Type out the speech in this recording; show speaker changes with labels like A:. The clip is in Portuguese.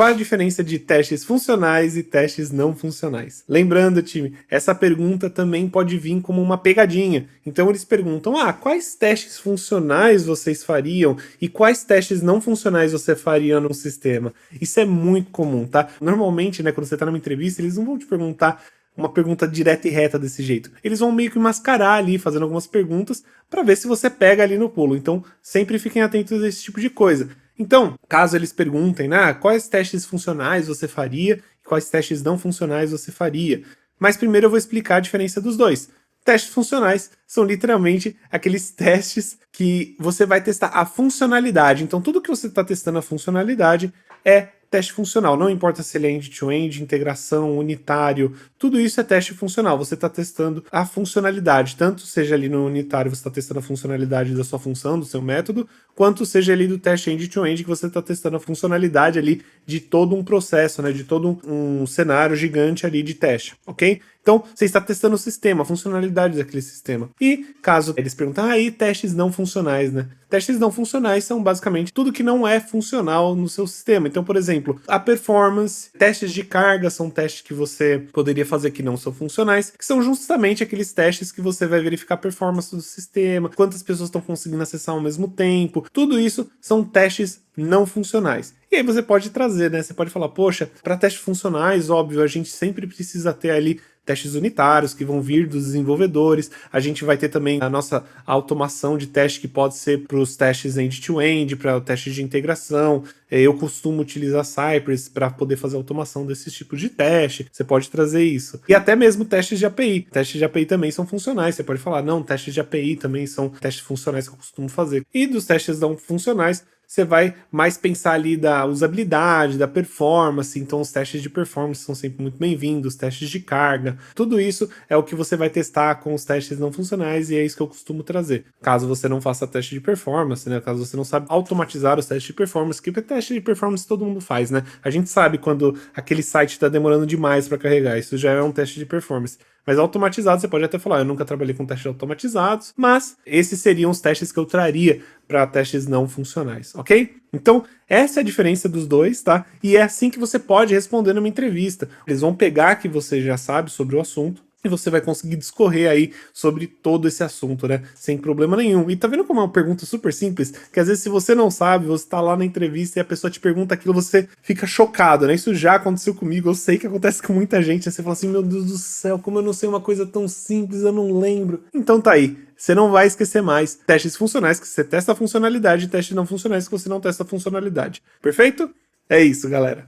A: Qual a diferença de testes funcionais e testes não funcionais? Lembrando, time, essa pergunta também pode vir como uma pegadinha. Então eles perguntam, quais testes funcionais vocês fariam e quais testes não funcionais você faria no sistema? Isso é muito comum, tá? Normalmente, né, quando você tá numa entrevista, eles não vão te perguntar uma pergunta direta e reta desse jeito. Eles vão meio que mascarar ali, fazendo algumas perguntas, para ver se você pega ali no pulo. Então, sempre fiquem atentos a esse tipo de coisa. Então, caso eles perguntem, quais testes funcionais você faria e quais testes não funcionais você faria. Mas primeiro eu vou explicar a diferença dos dois. Testes funcionais são literalmente aqueles testes que você vai testar a funcionalidade. Então, tudo que você está testando a funcionalidade é teste funcional. Não importa se ele é end-to-end, integração, unitário, tudo isso é teste funcional. Você está testando a funcionalidade, tanto seja ali no unitário você está testando a funcionalidade da sua função, do seu método, quanto seja ali do teste end-to-end que você está testando a funcionalidade ali de todo um processo, né, de todo um cenário gigante ali de teste, ok? Então, você está testando o sistema, a funcionalidade daquele sistema. E caso eles perguntem, aí testes não funcionais, né? Testes não funcionais são basicamente tudo que não é funcional no seu sistema. Então, por exemplo, a performance, testes de carga são testes que você poderia fazer que não são funcionais, que são justamente aqueles testes que você vai verificar a performance do sistema, quantas pessoas estão conseguindo acessar ao mesmo tempo. Tudo isso são testes não funcionais. E aí você pode trazer, né? Você pode falar, poxa, para testes funcionais, óbvio, a gente sempre precisa ter ali testes unitários que vão vir dos desenvolvedores. A gente vai ter também a nossa automação de teste que pode ser para os testes end-to-end, para o teste de integração. Eu costumo utilizar Cypress para poder fazer automação desses tipos de teste. Você pode trazer isso. E até mesmo testes de API. Testes de API também são funcionais. Você pode falar, não, testes de API também são testes funcionais que eu costumo fazer. E dos testes não funcionais, você vai mais pensar ali da usabilidade, da performance, então os testes de performance são sempre muito bem-vindos, testes de carga, tudo isso é o que você vai testar com os testes não funcionais e é isso que eu costumo trazer. Caso você não faça teste de performance, né, caso você não sabe automatizar os testes de performance, que teste de performance todo mundo faz, né? A gente sabe quando aquele site está demorando demais para carregar, isso já é um teste de performance. Mas automatizado, você pode até falar, eu nunca trabalhei com testes automatizados, mas esses seriam os testes que eu traria para testes não funcionais, ok? Então, essa é a diferença dos dois, tá? E é assim que você pode responder numa entrevista. Eles vão pegar que você já sabe sobre o assunto, e você vai conseguir discorrer aí sobre todo esse assunto, né? Sem problema nenhum. E tá vendo como é uma pergunta super simples? Que às vezes se você não sabe, você tá lá na entrevista e a pessoa te pergunta aquilo, você fica chocado, né? Isso já aconteceu comigo, eu sei que acontece com muita gente. Aí você fala assim, meu Deus do céu, como eu não sei uma coisa tão simples, eu não lembro. Então tá aí. Você não vai esquecer mais testes funcionais que você testa a funcionalidade e testes não funcionais que você não testa a funcionalidade. Perfeito? É isso, galera.